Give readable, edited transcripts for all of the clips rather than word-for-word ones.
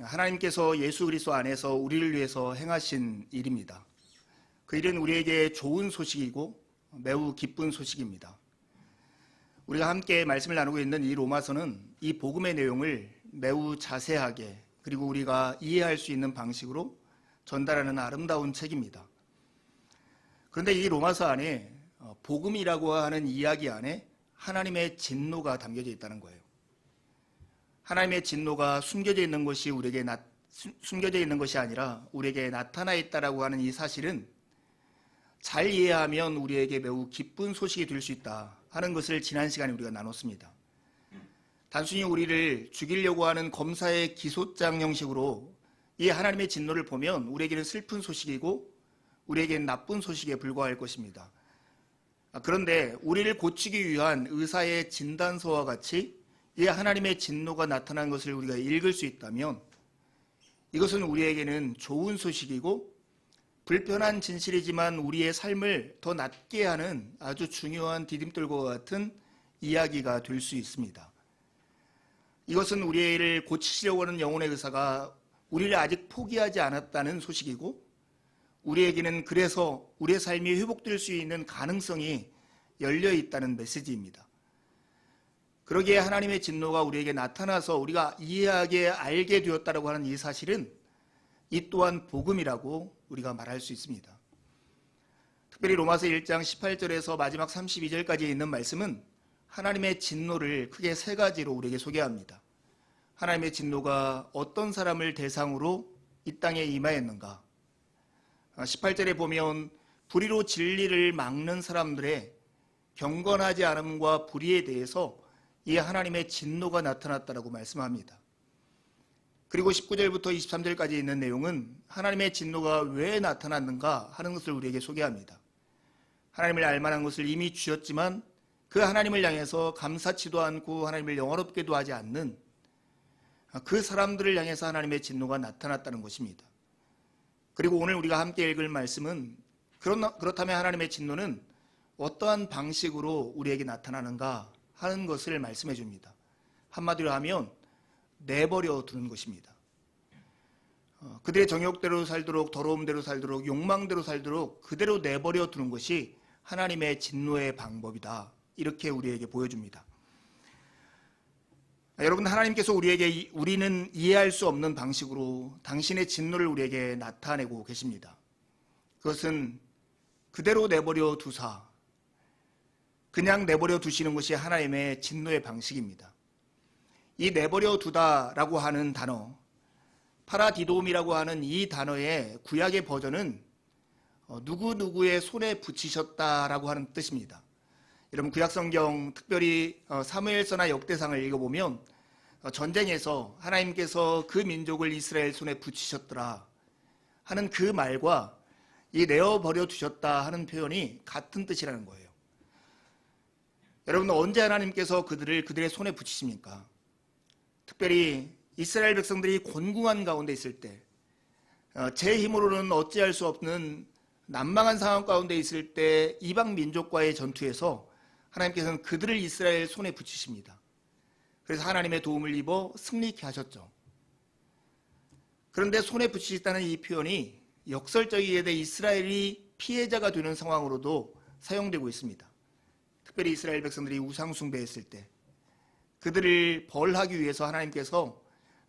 하나님께서 예수 그리스도 안에서 우리를 위해서 행하신 일입니다. 그 일은 우리에게 좋은 소식이고 매우 기쁜 소식입니다. 우리가 함께 말씀을 나누고 있는 이 로마서는 이 복음의 내용을 매우 자세하게 그리고 우리가 이해할 수 있는 방식으로 전달하는 아름다운 책입니다. 그런데 이 로마서 안에 복음이라고 하는 이야기 안에 하나님의 진노가 담겨져 있다는 거예요. 하나님의 진노가 숨겨져 있는 것이 숨겨져 있는 것이 아니라 우리에게 나타나 있다라고 하는 이 사실은 잘 이해하면 우리에게 매우 기쁜 소식이 될 수 있다 하는 것을 지난 시간에 우리가 나눴습니다. 단순히 우리를 죽이려고 하는 검사의 기소장 형식으로 이 하나님의 진노를 보면 우리에게는 슬픈 소식이고 우리에게는 나쁜 소식에 불과할 것입니다. 그런데 우리를 고치기 위한 의사의 진단서와 같이 이 하나님의 진노가 나타난 것을 우리가 읽을 수 있다면 이것은 우리에게는 좋은 소식이고 불편한 진실이지만 우리의 삶을 더 낫게 하는 아주 중요한 디딤돌과 같은 이야기가 될 수 있습니다. 이것은 우리를 고치시려고 하는 영혼의 의사가 우리를 아직 포기하지 않았다는 소식이고 우리에게는 그래서 우리의 삶이 회복될 수 있는 가능성이 열려 있다는 메시지입니다. 그러기에 하나님의 진노가 우리에게 나타나서 우리가 이해하게 알게 되었다고 하는 이 사실은 이 또한 복음이라고 우리가 말할 수 있습니다. 특별히 로마서 1장 18절에서 마지막 32절까지 있는 말씀은 하나님의 진노를 크게 세 가지로 우리에게 소개합니다. 하나님의 진노가 어떤 사람을 대상으로 이 땅에 임하였는가? 18절에 보면 불의로 진리를 막는 사람들의 경건하지 않음과 불의에 대해서 이 하나님의 진노가 나타났다라고 말씀합니다. 그리고 19절부터 23절까지 있는 내용은 하나님의 진노가 왜 나타났는가 하는 것을 우리에게 소개합니다. 하나님을 알만한 것을 이미 주셨지만 그 하나님을 향해서 감사치도 않고 하나님을 영화롭게도 하지 않는 그 사람들을 향해서 하나님의 진노가 나타났다는 것입니다. 그리고 오늘 우리가 함께 읽을 말씀은 그렇다면 하나님의 진노는 어떠한 방식으로 우리에게 나타나는가 하는 것을 말씀해 줍니다. 한마디로 하면 내버려 두는 것입니다. 그들의 정욕대로 살도록 더러움대로 살도록 욕망대로 살도록 그대로 내버려 두는 것이 하나님의 진노의 방법이다. 이렇게 우리에게 보여줍니다. 여러분, 하나님께서 우리는 이해할 수 없는 방식으로 당신의 진노를 우리에게 나타내고 계십니다. 그것은 그대로 내버려 두사 그냥 내버려 두시는 것이 하나님의 진노의 방식입니다. 이 내버려 두다라고 하는 단어, 파라디돔이라고 하는 이 단어의 구약의 버전은 누구누구의 손에 붙이셨다라고 하는 뜻입니다. 여러분, 구약성경 특별히 사무엘서나 역대상을 읽어보면 전쟁에서 하나님께서 그 민족을 이스라엘 손에 붙이셨더라 하는 그 말과 이 내어버려 두셨다 하는 표현이 같은 뜻이라는 거예요. 여러분, 언제 하나님께서 그들의 손에 붙이십니까? 특별히 이스라엘 백성들이 곤궁한 가운데 있을 때, 제 힘으로는 어찌할 수 없는 난망한 상황 가운데 있을 때 이방 민족과의 전투에서 하나님께서는 그들을 이스라엘 손에 붙이십니다. 그래서 하나님의 도움을 입어 승리케 하셨죠. 그런데 손에 붙이셨다는 이 표현이 역설적이게 돼 이스라엘이 피해자가 되는 상황으로도 사용되고 있습니다. 특별히 이스라엘 백성들이 우상 숭배했을 때 그들을 벌하기 위해서 하나님께서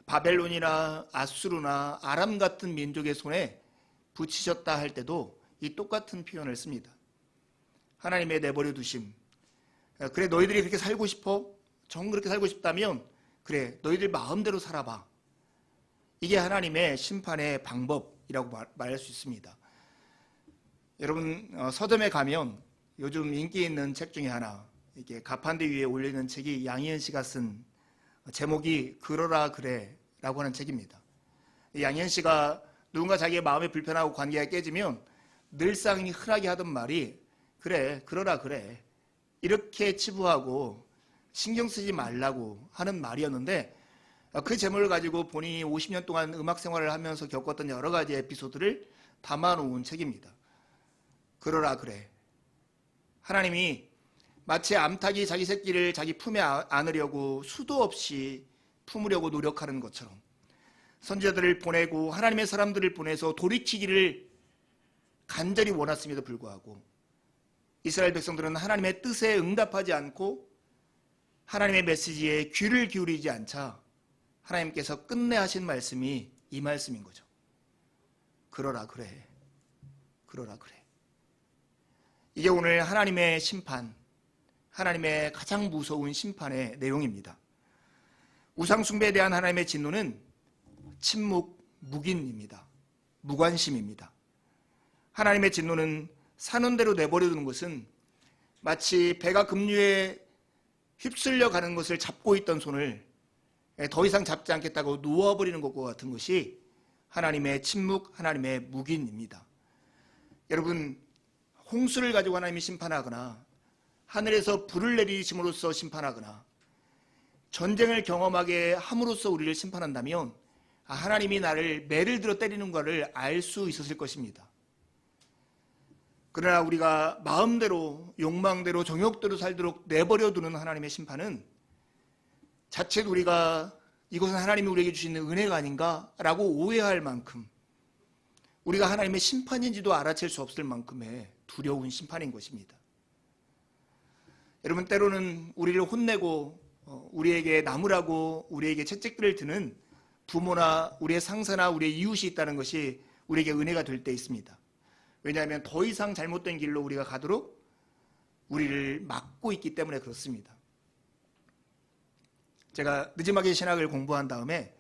바벨론이나 아수르나 아람 같은 민족의 손에 붙이셨다 할 때도 이 똑같은 표현을 씁니다. 하나님의 내버려 두심. 그래, 너희들이 그렇게 살고 싶어? 정 그렇게 살고 싶다면 그래, 너희들 마음대로 살아봐. 이게 하나님의 심판의 방법이라고 말할 수 있습니다. 여러분, 서점에 가면 요즘 인기 있는 책 중에 하나, 이렇게 가판대 위에 올려있는 책이 양희은 씨가 쓴 제목이 그러라 그래 라고 하는 책입니다. 양희은 씨가 누군가 자기의 마음이 불편하고 관계가 깨지면 늘상 흔하게 하던 말이 그래, 그러라 그래 이렇게 치부하고 신경 쓰지 말라고 하는 말이었는데 그 제목을 가지고 본인이 50년 동안 음악 생활을 하면서 겪었던 여러 가지 에피소드를 담아놓은 책입니다. 그러라 그래. 하나님이 마치 암탉이 자기 새끼를 자기 품에 안으려고 수도 없이 품으려고 노력하는 것처럼 선지자들을 보내고 하나님의 사람들을 보내서 돌이키기를 간절히 원했음에도 불구하고 이스라엘 백성들은 하나님의 뜻에 응답하지 않고 하나님의 메시지에 귀를 기울이지 않자 하나님께서 끝내 하신 말씀이 이 말씀인 거죠. 그러라 그래. 그러라 그래. 이게 오늘 하나님의 심판, 하나님의 가장 무서운 심판의 내용입니다. 우상 숭배에 대한 하나님의 진노는 침묵, 묵인입니다. 무관심입니다. 하나님의 진노는 사는 대로 내버려두는 것은 마치 배가 급류에 휩쓸려 가는 것을 잡고 있던 손을 더 이상 잡지 않겠다고 놓아버리는 것과 같은 것이 하나님의 침묵, 하나님의 묵인입니다. 여러분, 홍수를 가지고 하나님이 심판하거나 하늘에서 불을 내리심으로써 심판하거나 전쟁을 경험하게 함으로써 우리를 심판한다면 하나님이 나를 매를 들어 때리는 것을 알 수 있었을 것입니다. 그러나 우리가 마음대로 욕망대로 정욕대로 살도록 내버려두는 하나님의 심판은 자칫 우리가 이것은 하나님이 우리에게 주시는 은혜가 아닌가 라고 오해할 만큼 우리가 하나님의 심판인지도 알아챌 수 없을 만큼의 두려운 심판인 것입니다. 여러분, 때로는 우리를 혼내고 우리에게 나무라고 우리에게 채찍들을 드는 부모나 우리의 상사나 우리의 이웃이 있다는 것이 우리에게 은혜가 될 때 있습니다. 왜냐하면 더 이상 잘못된 길로 우리가 가도록 우리를 막고 있기 때문에 그렇습니다. 제가 늦지막이 신학을 공부한 다음에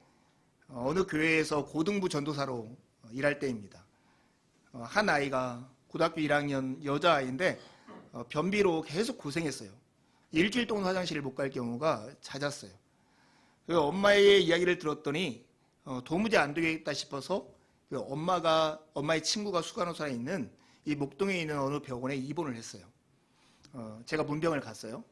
어느 교회에서 고등부 전도사로 일할 때입니다. 한 아이가 고등학교 1학년 여자아이인데 변비로 계속 고생했어요. 일주일 동안 화장실을 못 갈 경우가 잦았어요. 엄마의 이야기를 들었더니 도무지 안 되겠다 싶어서 엄마의 친구가 수간호사에 있는 이 목동에 있는 어느 병원에 입원을 했어요. 제가 문병을 갔어요.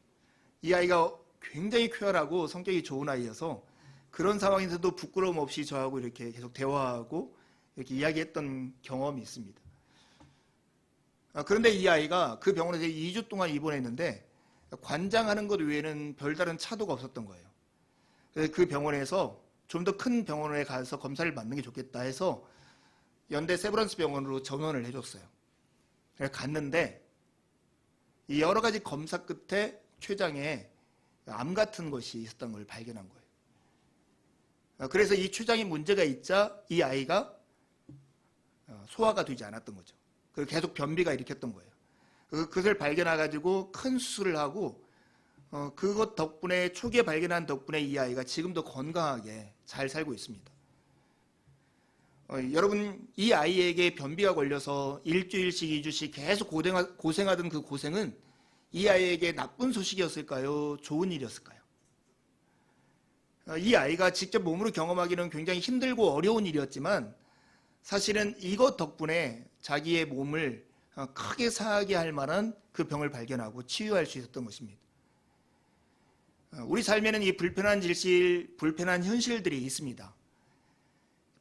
이 아이가 굉장히 쾌활하고 성격이 좋은 아이여서 그런 상황에서도 부끄러움 없이 저하고 이렇게 계속 대화하고 이렇게 이야기했던 경험이 있습니다. 그런데 이 아이가 그 병원에서 2주 동안 입원했는데 관장하는 것 외에는 별다른 차도가 없었던 거예요. 그래서 그 병원에서 좀 더 큰 병원에 가서 검사를 받는 게 좋겠다 해서 연대 세브란스 병원으로 전원을 해줬어요. 그래서 갔는데 이 여러 가지 검사 끝에 췌장에 암 같은 것이 있었던 걸 발견한 거예요. 그래서 이 췌장에 문제가 있자 이 아이가 소화가 되지 않았던 거죠. 그리고 계속 변비가 일으켰던 거예요. 그것을 발견해가지고 큰 수술을 하고 그것 덕분에 초기에 발견한 덕분에 이 아이가 지금도 건강하게 잘 살고 있습니다. 여러분, 이 아이에게 변비가 걸려서 일주일씩 2주씩 계속 고생하던 그 고생은 이 아이에게 나쁜 소식이었을까요? 좋은 일이었을까요? 이 아이가 직접 몸으로 경험하기는 굉장히 힘들고 어려운 일이었지만 사실은 이것 덕분에 자기의 몸을 크게 상하게 할 만한 그 병을 발견하고 치유할 수 있었던 것입니다. 우리 삶에는 이 불편한 질실, 불편한 현실들이 있습니다.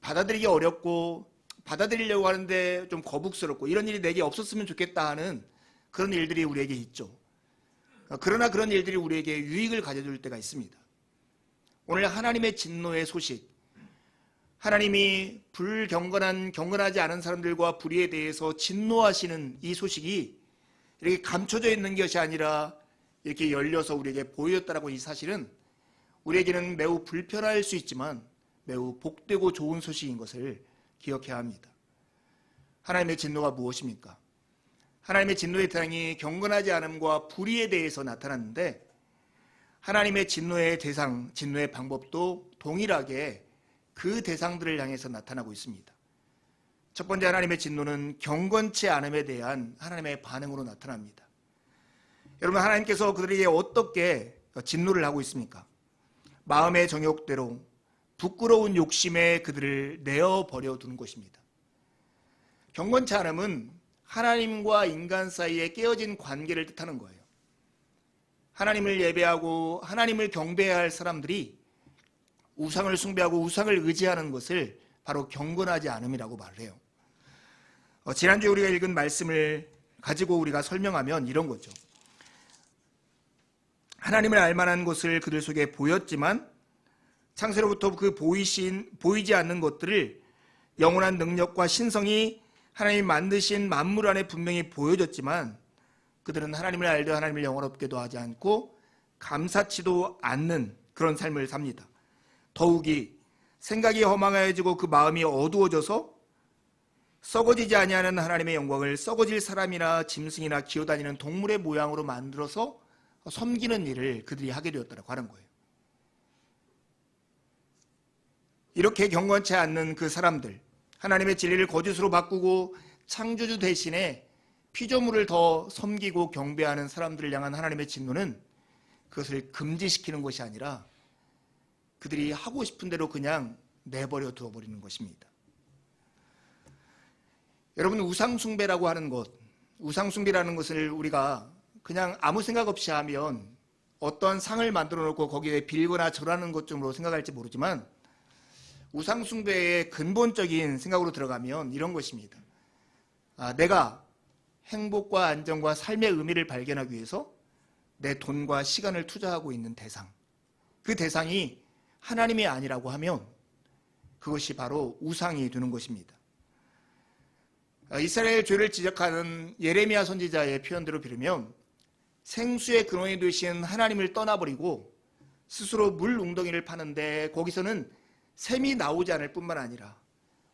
받아들이기 어렵고 받아들이려고 하는데 좀 거북스럽고 이런 일이 내게 없었으면 좋겠다 하는 그런 일들이 우리에게 있죠. 그러나 그런 일들이 우리에게 유익을 가져줄 때가 있습니다. 오늘 하나님의 진노의 소식, 하나님이 경건하지 않은 사람들과 불의에 대해서 진노하시는 이 소식이 이렇게 감춰져 있는 것이 아니라 이렇게 열려서 우리에게 보였다라고 이 사실은 우리에게는 매우 불편할 수 있지만 매우 복되고 좋은 소식인 것을 기억해야 합니다. 하나님의 진노가 무엇입니까? 하나님의 진노의 대상이 경건하지 않음과 불의에 대해서 나타났는데 하나님의 진노의 대상, 진노의 방법도 동일하게 그 대상들을 향해서 나타나고 있습니다. 첫 번째, 하나님의 진노는 경건치 않음에 대한 하나님의 반응으로 나타납니다. 여러분, 하나님께서 그들에게 어떻게 진노를 하고 있습니까? 마음의 정욕대로 부끄러운 욕심에 그들을 내어버려 두는 것입니다. 경건치 않음은 하나님과 인간 사이에 깨어진 관계를 뜻하는 거예요. 하나님을 예배하고 하나님을 경배해야 할 사람들이 우상을 숭배하고 우상을 의지하는 것을 바로 경건하지 않음이라고 말을 해요. 지난주에 우리가 읽은 말씀을 가지고 우리가 설명하면 이런 거죠. 하나님을 알만한 것을 그들 속에 보였지만 창세로부터 그 보이지 않는 것들을 영원한 능력과 신성이 하나님이 만드신 만물 안에 분명히 보여졌지만 그들은 하나님을 알되 하나님을 영원롭게도 하지 않고 감사치도 않는 그런 삶을 삽니다. 더욱이 생각이 허망해지고 그 마음이 어두워져서 썩어지지 아니하는 하나님의 영광을 썩어질 사람이나 짐승이나 기어다니는 동물의 모양으로 만들어서 섬기는 일을 그들이 하게 되었다고 하는 거예요. 이렇게 경건치 않는 그 사람들, 하나님의 진리를 거짓으로 바꾸고 창조주 대신에 피조물을 더 섬기고 경배하는 사람들을 향한 하나님의 진노는 그것을 금지시키는 것이 아니라 그들이 하고 싶은 대로 그냥 내버려 두어버리는 것입니다. 여러분, 우상숭배라고 하는 것, 우상숭배라는 것을 우리가 그냥 아무 생각 없이 하면 어떤 상을 만들어 놓고 거기에 빌거나 절하는 것쯤으로 생각할지 모르지만 우상숭배의 근본적인 생각으로 들어가면 이런 것입니다. 내가 행복과 안정과 삶의 의미를 발견하기 위해서 내 돈과 시간을 투자하고 있는 대상, 그 대상이 하나님이 아니라고 하면 그것이 바로 우상이 되는 것입니다. 이스라엘 죄를 지적하는 예레미야 선지자의 표현대로 빌으면 생수의 근원이 되신 하나님을 떠나버리고 스스로 물 웅덩이를 파는데 거기서는 샘이 나오지 않을 뿐만 아니라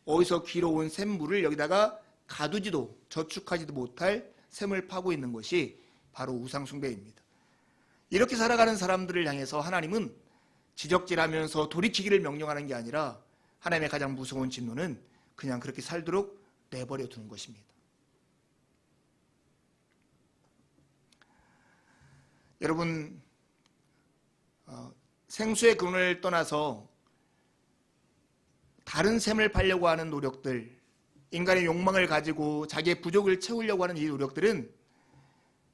어디서 길어온 샘물을 여기다가 가두지도 저축하지도 못할 샘을 파고 있는 것이 바로 우상숭배입니다. 이렇게 살아가는 사람들을 향해서 하나님은 지적질하면서 돌이키기를 명령하는 게 아니라 하나님의 가장 무서운 진노는 그냥 그렇게 살도록 내버려 두는 것입니다. 여러분, 생수의 근원을 떠나서 다른 샘을 팔려고 하는 노력들, 인간의 욕망을 가지고 자기의 부족을 채우려고 하는 이 노력들은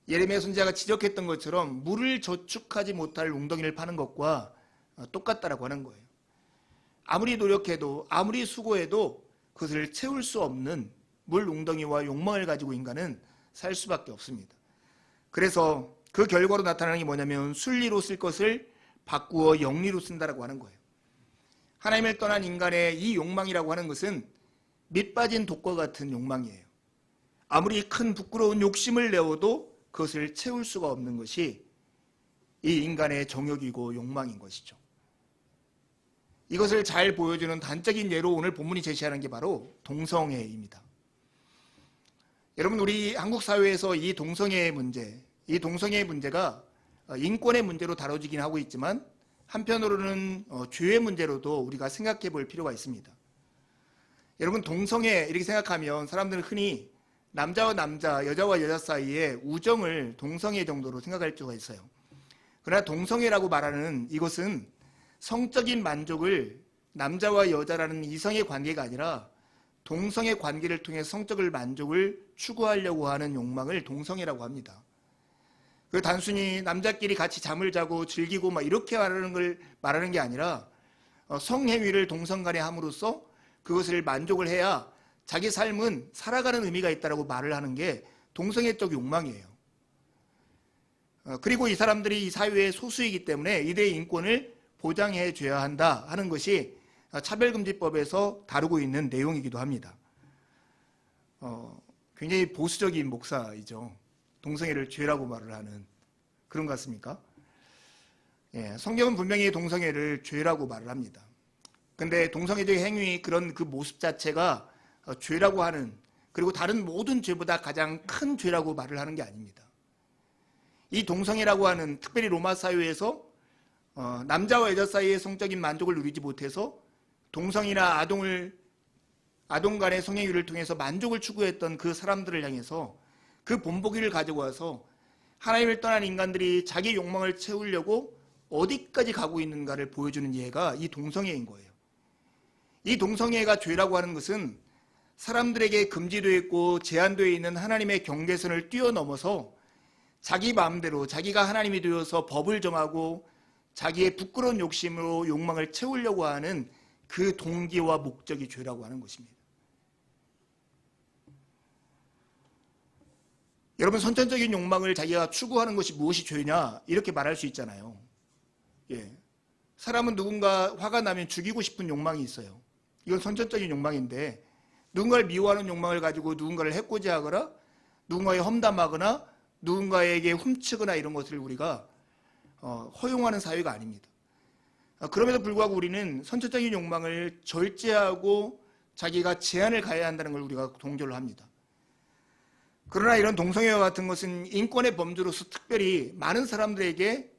예레미야 선지자가 지적했던 것처럼 물을 저축하지 못할 웅덩이를 파는 것과 똑같다라고 하는 거예요. 아무리 노력해도 아무리 수고해도 그것을 채울 수 없는 물 웅덩이와 욕망을 가지고 인간은 살 수밖에 없습니다. 그래서 그 결과로 나타나는 게 뭐냐면 순리로 쓸 것을 바꾸어 영리로 쓴다라고 하는 거예요. 하나님을 떠난 인간의 이 욕망이라고 하는 것은 밑 빠진 독과 같은 욕망이에요. 아무리 큰 부끄러운 욕심을 내어도 그것을 채울 수가 없는 것이 이 인간의 정욕이고 욕망인 것이죠. 이것을 잘 보여주는 단적인 예로 오늘 본문이 제시하는 게 바로 동성애입니다. 여러분, 우리 한국 사회에서 이 동성애의 문제가 인권의 문제로 다뤄지긴 하고 있지만 한편으로는 죄의 문제로도 우리가 생각해 볼 필요가 있습니다. 여러분, 동성애 이렇게 생각하면 사람들은 흔히 남자와 남자, 여자와 여자 사이의 우정을 동성애 정도로 생각할 수가 있어요. 그러나 동성애라고 말하는 이것은 성적인 만족을 남자와 여자라는 이성의 관계가 아니라 동성의 관계를 통해 성적인 만족을 추구하려고 하는 욕망을 동성애라고 합니다. 그 단순히 남자끼리 같이 잠을 자고 즐기고 막 이렇게 말하는 게 아니라 성행위를 동성 간에 함으로써 그것을 만족을 해야 자기 삶은 살아가는 의미가 있다라고 말을 하는 게 동성애적 욕망이에요. 그리고 이 사람들이 이 사회의 소수이기 때문에 이들의 인권을 보장해 줘야 한다 하는 것이 차별금지법에서 다루고 있는 내용이기도 합니다. 굉장히 보수적인 목사이죠. 동성애를 죄라고 말을 하는, 그런 것 같습니까? 예, 성경은 분명히 동성애를 죄라고 말을 합니다. 근데 동성애적 행위, 그런 그 모습 자체가 죄라고 하는, 그리고 다른 모든 죄보다 가장 큰 죄라고 말을 하는 게 아닙니다. 이 동성애라고 하는, 특별히 로마 사회에서 남자와 여자 사이의 성적인 만족을 누리지 못해서 동성이나 아동 간의 성행위를 통해서 만족을 추구했던 그 사람들을 향해서 그 본보기를 가지고 와서 하나님을 떠난 인간들이 자기 욕망을 채우려고 어디까지 가고 있는가를 보여주는 예가 이 동성애인 거예요. 이 동성애가 죄라고 하는 것은 사람들에게 금지되어 있고 제한되어 있는 하나님의 경계선을 뛰어넘어서 자기 마음대로 자기가 하나님이 되어서 법을 정하고 자기의 부끄러운 욕심으로 욕망을 채우려고 하는 그 동기와 목적이 죄라고 하는 것입니다. 여러분, 선천적인 욕망을 자기가 추구하는 것이 무엇이 죄냐 이렇게 말할 수 있잖아요. 예. 사람은 누군가 화가 나면 죽이고 싶은 욕망이 있어요. 이건 선천적인 욕망인데 누군가를 미워하는 욕망을 가지고 누군가를 해코지 하거나 누군가에 험담하거나 누군가에게 훔치거나 이런 것을 우리가 허용하는 사회가 아닙니다. 그럼에도 불구하고 우리는 선천적인 욕망을 절제하고 자기가 제한을 가해야 한다는 걸 우리가 동조를 합니다. 그러나 이런 동성애와 같은 것은 인권의 범주로서 특별히 많은 사람들에게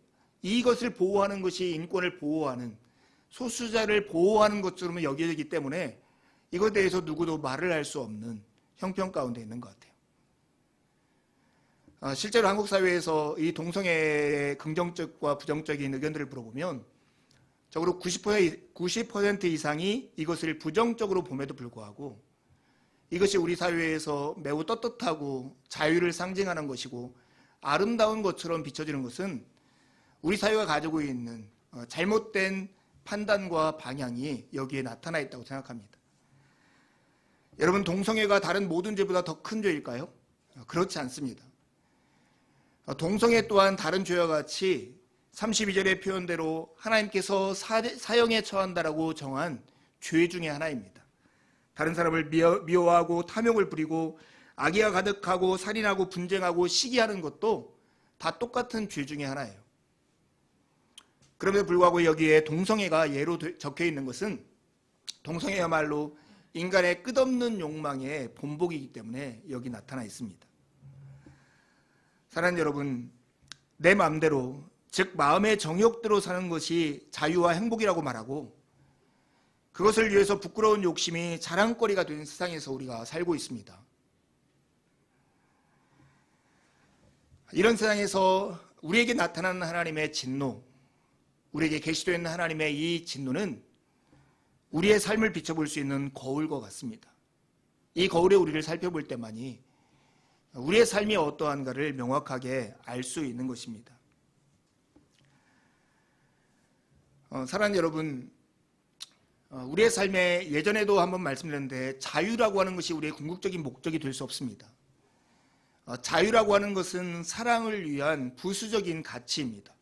이것을 보호하는 것이 인권을 보호하는 소수자를 보호하는 것처럼 여겨지기 때문에 이것에 대해서 누구도 말을 할 수 없는 형편 가운데 있는 것 같아요. 실제로 한국 사회에서 이 동성애의 긍정적과 부정적인 의견들을 물어보면 적어도 90% 이상이 이것을 부정적으로 봄에도 불구하고 이것이 우리 사회에서 매우 떳떳하고 자유를 상징하는 것이고 아름다운 것처럼 비춰지는 것은 우리 사회가 가지고 있는 잘못된 판단과 방향이 여기에 나타나 있다고 생각합니다. 여러분, 동성애가 다른 모든 죄보다 더 큰 죄일까요? 그렇지 않습니다. 동성애 또한 다른 죄와 같이 32절의 표현대로 하나님께서 사형에 처한다라고 정한 죄 중에 하나입니다. 다른 사람을 미워하고 탐욕을 부리고 악의가 가득하고 살인하고 분쟁하고 시기하는 것도 다 똑같은 죄 중에 하나예요. 그럼에도 불구하고 여기에 동성애가 예로 적혀 있는 것은 동성애야말로 인간의 끝없는 욕망의 본복이기 때문에 여기 나타나 있습니다. 사랑하는 여러분, 내 마음대로 즉 마음의 정욕대로 사는 것이 자유와 행복이라고 말하고 그것을 위해서 부끄러운 욕심이 자랑거리가 된 세상에서 우리가 살고 있습니다. 이런 세상에서 우리에게 나타나는 하나님의 진노, 우리에게 계시되어 있는 하나님의 이 진노는 우리의 삶을 비춰볼 수 있는 거울과 같습니다. 이 거울에 우리를 살펴볼 때만이 우리의 삶이 어떠한가를 명확하게 알 수 있는 것입니다. 사랑하는 여러분, 우리의 삶에 예전에도 한번 말씀드렸는데 자유라고 하는 것이 우리의 궁극적인 목적이 될 수 없습니다. 자유라고 하는 것은 사랑을 위한 부수적인 가치입니다.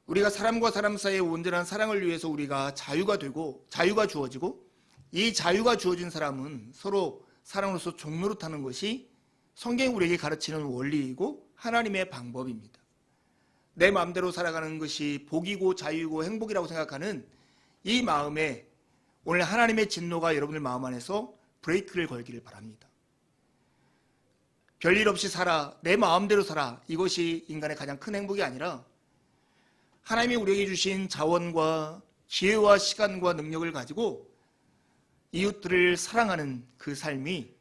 우리가 사람과 사람 사이의 온전한 사랑을 위해서 우리가 자유가 되고 자유가 주어지고 이 자유가 주어진 사람은 서로 사랑으로서 종노릇하는 것이 성경이 우리에게 가르치는 원리이고 하나님의 방법입니다. 내 마음대로 살아가는 것이 복이고 자유이고 행복이라고 생각하는 이 마음에 오늘 하나님의 진노가 여러분들 마음 안에서 브레이크를 걸기를 바랍니다. 별일 없이 살아, 내 마음대로 살아, 이것이 인간의 가장 큰 행복이 아니라 하나님이 우리에게 주신 자원과 기회와 시간과 능력을 가지고 이웃들을 사랑하는 그 삶이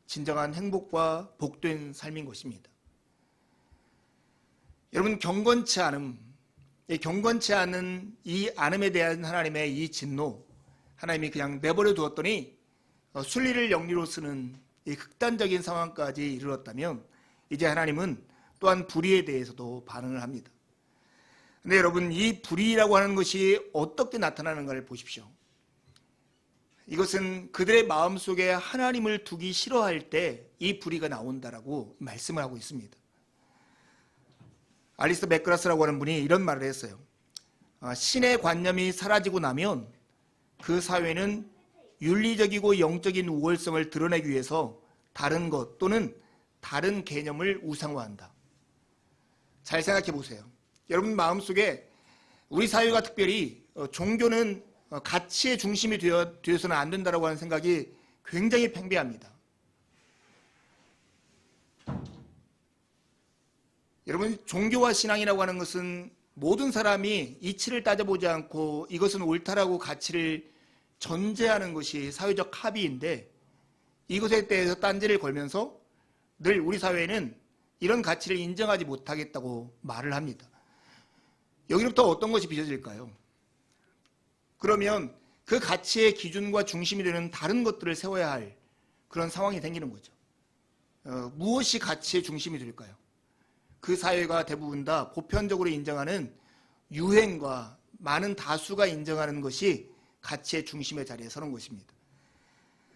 진정한 행복과 복된 삶인 것입니다. 여러분, 경건치 않은 이 않음에 대한 하나님의 이 진노, 하나님이 그냥 내버려 두었더니 순리를 영리로 쓰는 이 극단적인 상황까지 이르렀다면 이제 하나님은 또한 불의에 대해서도 반응을 합니다. 근데 여러분, 이 불의라고 하는 것이 어떻게 나타나는가를 보십시오. 이것은 그들의 마음속에 하나님을 두기 싫어할 때 이 불의가 나온다라고 말씀을 하고 있습니다. 알리스터 맥그라스라고 하는 분이 이런 말을 했어요. 신의 관념이 사라지고 나면 그 사회는 윤리적이고 영적인 우월성을 드러내기 위해서 다른 것 또는 다른 개념을 우상화한다. 잘 생각해 보세요. 여러분 마음속에 우리 사회가 특별히 종교는 가치의 중심이 되어서는 안 된다고 하는 생각이 굉장히 팽배합니다. 여러분, 종교와 신앙이라고 하는 것은 모든 사람이 이치를 따져보지 않고 이것은 옳다라고 가치를 전제하는 것이 사회적 합의인데 이것에 대해서 딴지를 걸면서 늘 우리 사회는 이런 가치를 인정하지 못하겠다고 말을 합니다. 여기로부터 어떤 것이 빚어질까요? 그러면 그 가치의 기준과 중심이 되는 다른 것들을 세워야 할 그런 상황이 생기는 거죠. 무엇이 가치의 중심이 될까요? 그 사회가 대부분 다 보편적으로 인정하는 유행과 많은 다수가 인정하는 것이 가치의 중심의 자리에 서는 것입니다.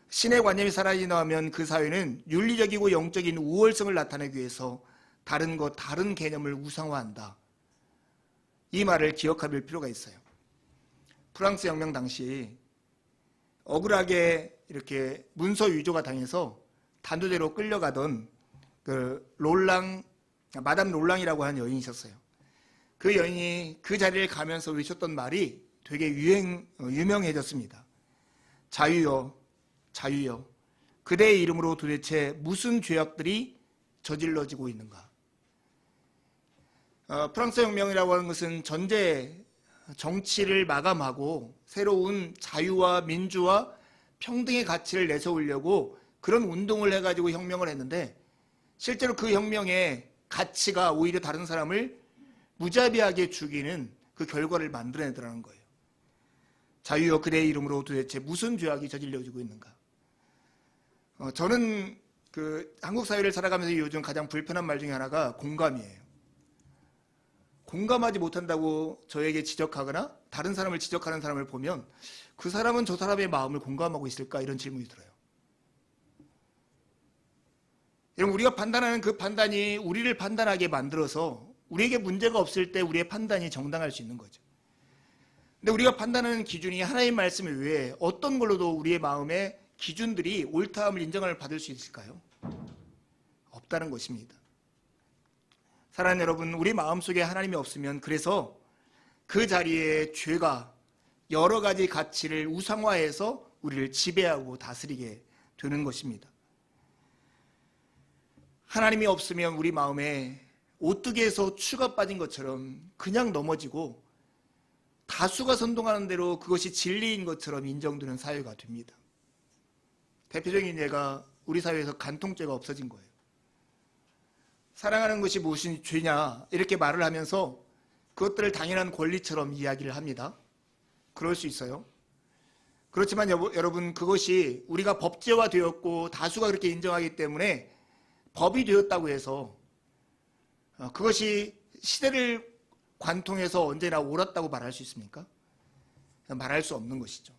신의 관념이 사라지면 그 사회는 윤리적이고 영적인 우월성을 나타내기 위해서 다른 개념을 우상화한다. 이 말을 기억할 필요가 있어요. 프랑스 혁명 당시 억울하게 이렇게 문서 위조가 당해서 단두대로 끌려가던 마담 롤랑이라고 하는 여인이 있었어요. 그 여인이 그 자리를 가면서 외쳤던 말이 되게 유명해졌습니다. 자유여, 자유여, 그대의 이름으로 도대체 무슨 죄악들이 저질러지고 있는가? 프랑스 혁명이라고 하는 것은 전제 정치를 마감하고 새로운 자유와 민주와 평등의 가치를 내세우려고 그런 운동을 해가지고 혁명을 했는데, 실제로 그 혁명의 가치가 오히려 다른 사람을 무자비하게 죽이는 그 결과를 만들어내더라는 거예요. 자유여, 그대의 이름으로 도대체 무슨 죄악이 저질러지고 있는가? 저는 한국 사회를 살아가면서 요즘 가장 불편한 말 중에 하나가 공감이에요. 공감하지 못한다고 저에게 지적하거나 다른 사람을 지적하는 사람을 보면 그 사람은 저 사람의 마음을 공감하고 있을까? 이런 질문이 들어요. 여러분, 우리가 판단하는 그 판단이 우리를 판단하게 만들어서 우리에게 문제가 없을 때 우리의 판단이 정당할 수 있는 거죠. 근데 우리가 판단하는 기준이 하나님 말씀 외에 어떤 걸로도 우리의 마음의 기준들이 옳다함을 인정을 받을 수 있을까요? 없다는 것입니다. 사랑하는 여러분, 우리 마음속에 하나님이 없으면 그래서 그 자리에 죄가 여러 가지 가치를 우상화해서 우리를 지배하고 다스리게 되는 것입니다. 하나님이 없으면 우리 마음에 오뚜기에서 추가 빠진 것처럼 그냥 넘어지고 다수가 선동하는 대로 그것이 진리인 것처럼 인정되는 사회가 됩니다. 대표적인 예가 우리 사회에서 간통죄가 없어진 거예요. 사랑하는 것이 무슨 죄냐 이렇게 말을 하면서 그것들을 당연한 권리처럼 이야기를 합니다. 그럴 수 있어요. 그렇지만 여러분, 그것이 우리가 법제화 되었고 다수가 그렇게 인정하기 때문에 법이 되었다고 해서 그것이 시대를 관통해서 언제나 옳았다고 말할 수 있습니까? 말할 수 없는 것이죠.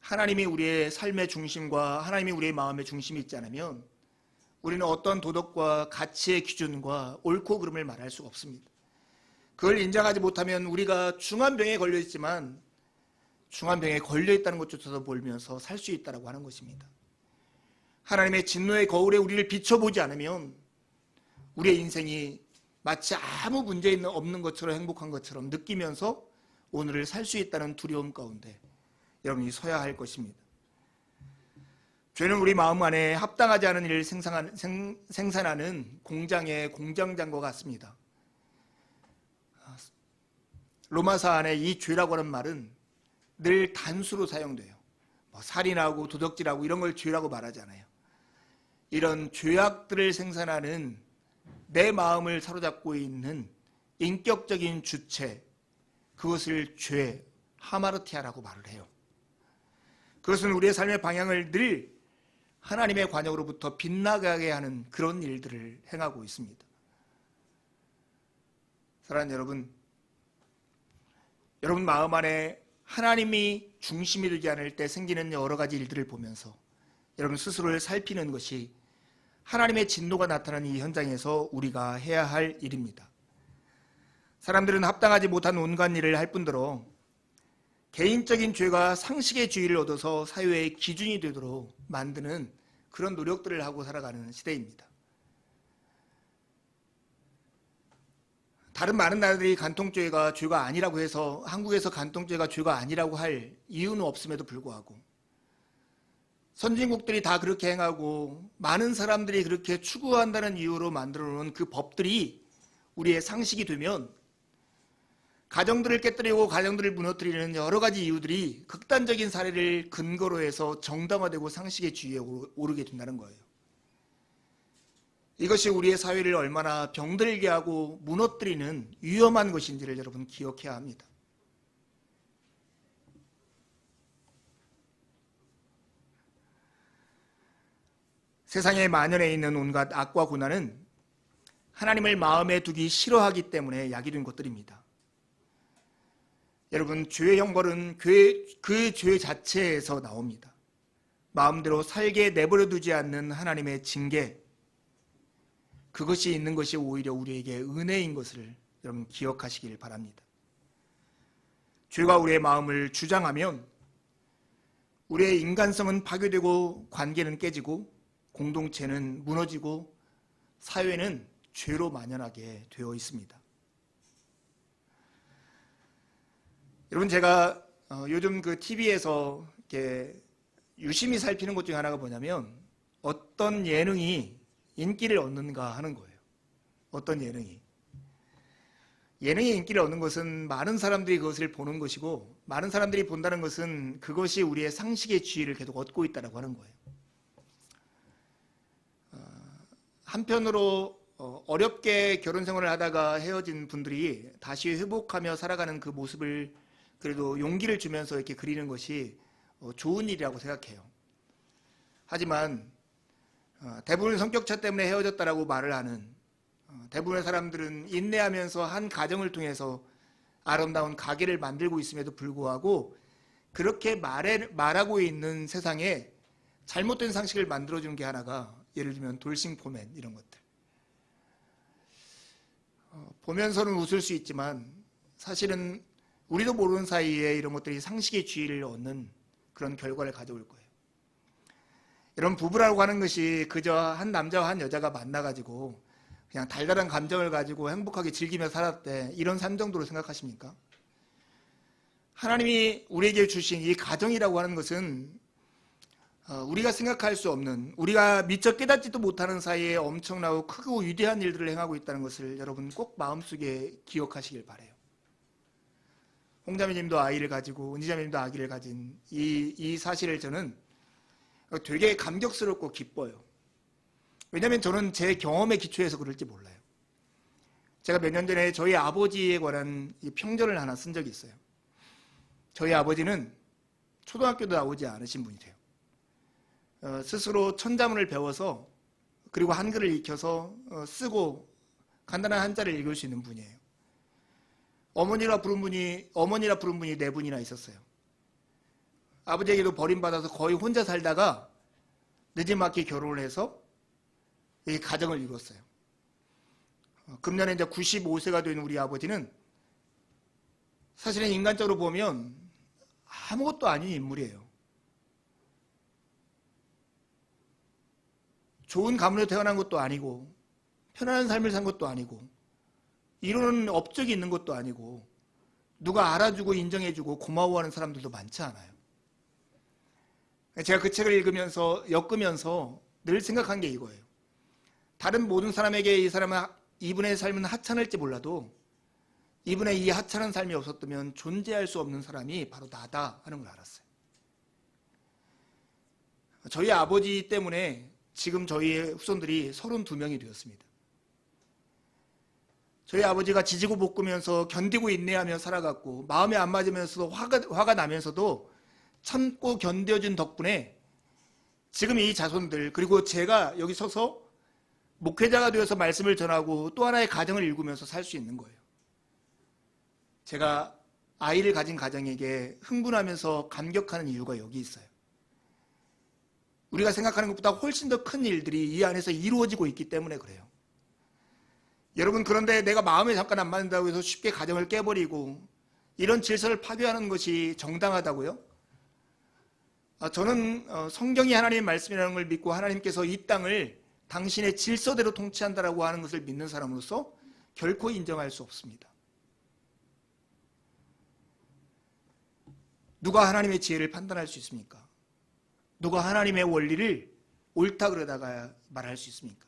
하나님이 우리의 삶의 중심과 하나님이 우리의 마음의 중심이 있지 않으면 우리는 어떤 도덕과 가치의 기준과 옳고 그름을 말할 수가 없습니다. 그걸 인정하지 못하면 우리가 중환병에 걸려있지만 중환병에 걸려있다는 것조차도 몰면서 살 수 있다고 하는 것입니다. 하나님의 진노의 거울에 우리를 비춰보지 않으면 우리의 인생이 마치 아무 문제 없는 것처럼 행복한 것처럼 느끼면서 오늘을 살 수 있다는 두려움 가운데 여러분이 서야 할 것입니다. 죄는 우리 마음 안에 합당하지 않은 일을 생산하는 공장의 공장장과 같습니다. 로마서 안에 이 죄라고 하는 말은 늘 단수로 사용돼요. 살인하고 도적질하고 이런 걸 죄라고 말하지 않아요. 이런 죄악들을 생산하는 내 마음을 사로잡고 있는 인격적인 주체, 그것을 죄, 하마르티아라고 말을 해요. 그것은 우리의 삶의 방향을 늘 하나님의 관역으로부터 빗나가게 하는 그런 일들을 행하고 있습니다. 사랑하는 여러분 마음 안에 하나님이 중심이 되지 않을 때 생기는 여러 가지 일들을 보면서 여러분 스스로를 살피는 것이 하나님의 진노가 나타나는 이 현장에서 우리가 해야 할 일입니다. 사람들은 합당하지 못한 온갖 일을 할 뿐더러 개인적인 죄가 상식의 주의를 얻어서 사회의 기준이 되도록 만드는 그런 노력들을 하고 살아가는 시대입니다. 다른 많은 나라들이 간통죄가 죄가 아니라고 해서 한국에서 간통죄가 죄가 아니라고 할 이유는 없음에도 불구하고 선진국들이 다 그렇게 행하고 많은 사람들이 그렇게 추구한다는 이유로 만들어 놓은 그 법들이 우리의 상식이 되면 가정들을 깨뜨리고 가정들을 무너뜨리는 여러 가지 이유들이 극단적인 사례를 근거로 해서 정당화되고 상식의 주의에 오르게 된다는 거예요. 이것이 우리의 사회를 얼마나 병들게 하고 무너뜨리는 위험한 것인지를 여러분 기억해야 합니다. 세상에 만연해 있는 온갖 악과 고난은 하나님을 마음에 두기 싫어하기 때문에 야기된 것들입니다. 여러분, 죄의 형벌은 그 죄 자체에서 나옵니다. 마음대로 살게 내버려 두지 않는 하나님의 징계, 그것이 있는 것이 오히려 우리에게 은혜인 것을 여러분 기억하시길 바랍니다. 죄가 우리의 마음을 주장하면 우리의 인간성은 파괴되고 관계는 깨지고 공동체는 무너지고 사회는 죄로 만연하게 되어 있습니다. 여러분 제가 요즘 그 TV에서 이렇게 유심히 살피는 것 중에 하나가 뭐냐면 어떤 예능이 인기를 얻는가 하는 거예요. 어떤 예능이 인기를 얻는 것은 많은 사람들이 그것을 보는 것이고 많은 사람들이 본다는 것은 그것이 우리의 상식의 지위를 계속 얻고 있다고 하는 거예요. 한편으로 어렵게 결혼 생활을 하다가 헤어진 분들이 다시 회복하며 살아가는 그 모습을 그래도 용기를 주면서 이렇게 그리는 것이 좋은 일이라고 생각해요. 하지만 대부분 성격차 때문에 헤어졌다라고 말을 하는 대부분의 사람들은 인내하면서 한 가정을 통해서 아름다운 가게를 만들고 있음에도 불구하고 그렇게 말하고 있는 세상에 잘못된 상식을 만들어주는 게 하나가 예를 들면 돌싱포맨 이런 것들. 보면서는 웃을 수 있지만 사실은 우리도 모르는 사이에 이런 것들이 상식의 지위를 얻는 그런 결과를 가져올 거예요. 이런 부부라고 하는 것이 그저 한 남자와 한 여자가 만나가지고 그냥 달달한 감정을 가지고 행복하게 즐기며 살았대 이런 삶 정도로 생각하십니까? 하나님이 우리에게 주신 이 가정이라고 하는 것은 우리가 생각할 수 없는 우리가 미처 깨닫지도 못하는 사이에 엄청나고 크고 위대한 일들을 행하고 있다는 것을 여러분 꼭 마음속에 기억하시길 바라요. 홍자매님도 아이를 가지고 은지자매님도 아기를 가진 이 사실을 저는 되게 감격스럽고 기뻐요. 왜냐하면 저는 제 경험에 기초해서 그럴지 몰라요. 제가 몇 년 전에 저희 아버지에 관한 평전을 하나 쓴 적이 있어요. 저희 아버지는 초등학교도 나오지 않으신 분이세요. 스스로 천자문을 배워서 그리고 한글을 익혀서 쓰고 간단한 한자를 읽을 수 있는 분이에요. 어머니라 부른 분이 네 분이나 있었어요. 아버지에게도 버림받아서 거의 혼자 살다가 늦지막히 결혼을 해서 이 가정을 이뤘어요. 금년에 이제 95세가 된 우리 아버지는 사실은 인간적으로 보면 아무것도 아닌 인물이에요. 좋은 가문에 태어난 것도 아니고 편안한 삶을 산 것도 아니고 이루는 업적이 있는 것도 아니고 누가 알아주고 인정해주고 고마워하는 사람들도 많지 않아요. 제가 그 책을 읽으면서 엮으면서 늘 생각한 게 이거예요. 다른 모든 사람에게 이분의 삶은 하찮을지 몰라도 이분의 이 하찮은 삶이 없었다면 존재할 수 없는 사람이 바로 나다 하는 걸 알았어요. 저희 아버지 때문에 지금 저희의 후손들이 32명이 되었습니다. 저희 아버지가 지지고 볶으면서 견디고 인내하며 살아갔고 마음에 안 맞으면서도 화가 나면서도 참고 견뎌준 덕분에 지금 이 자손들 그리고 제가 여기 서서 목회자가 되어서 말씀을 전하고 또 하나의 가정을 일구면서 살 수 있는 거예요. 제가 아이를 가진 가정에게 흥분하면서 감격하는 이유가 여기 있어요. 우리가 생각하는 것보다 훨씬 더 큰 일들이 이 안에서 이루어지고 있기 때문에 그래요. 여러분 그런데 내가 마음에 잠깐 안 맞는다고 해서 쉽게 가정을 깨버리고 이런 질서를 파괴하는 것이 정당하다고요? 저는 성경이 하나님의 말씀이라는 걸 믿고 하나님께서 이 땅을 당신의 질서대로 통치한다라고 하는 것을 믿는 사람으로서 결코 인정할 수 없습니다. 누가 하나님의 지혜를 판단할 수 있습니까? 누가 하나님의 원리를 옳다 그러다가 말할 수 있습니까?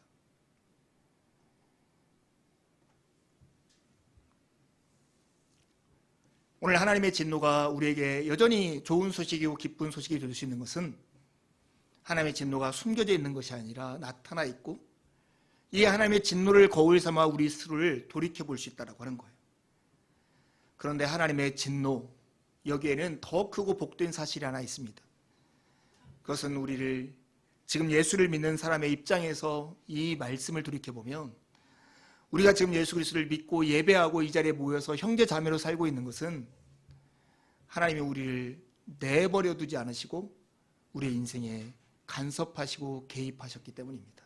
오늘 하나님의 진노가 우리에게 여전히 좋은 소식이고 기쁜 소식이 될 수 있는 것은 하나님의 진노가 숨겨져 있는 것이 아니라 나타나 있고 이 하나님의 진노를 거울 삼아 우리 스스로를 돌이켜볼 수 있다고 하는 거예요. 그런데 하나님의 진노 여기에는 더 크고 복된 사실이 하나 있습니다. 그것은 우리를 지금 예수를 믿는 사람의 입장에서 이 말씀을 돌이켜보면 우리가 지금 예수 그리스도를 믿고 예배하고 이 자리에 모여서 형제 자매로 살고 있는 것은 하나님이 우리를 내버려 두지 않으시고 우리의 인생에 간섭하시고 개입하셨기 때문입니다.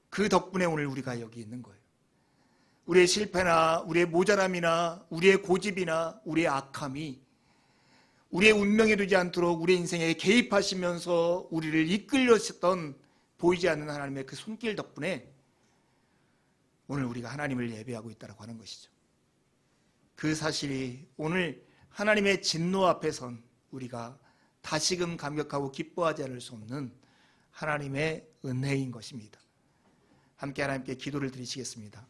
그 덕분에 오늘 우리가 여기 있는 거예요. 우리의 실패나 우리의 모자람이나 우리의 고집이나 우리의 악함이 우리의 운명에 두지 않도록 우리의 인생에 개입하시면서 우리를 이끌렸었던 보이지 않는 하나님의 그 손길 덕분에 오늘 우리가 하나님을 예배하고 있다고 하는 것이죠. 그 사실이 오늘 하나님의 진노 앞에선 우리가 다시금 감격하고 기뻐하지 않을 수 없는 하나님의 은혜인 것입니다. 함께 하나님께 기도를 드리시겠습니다.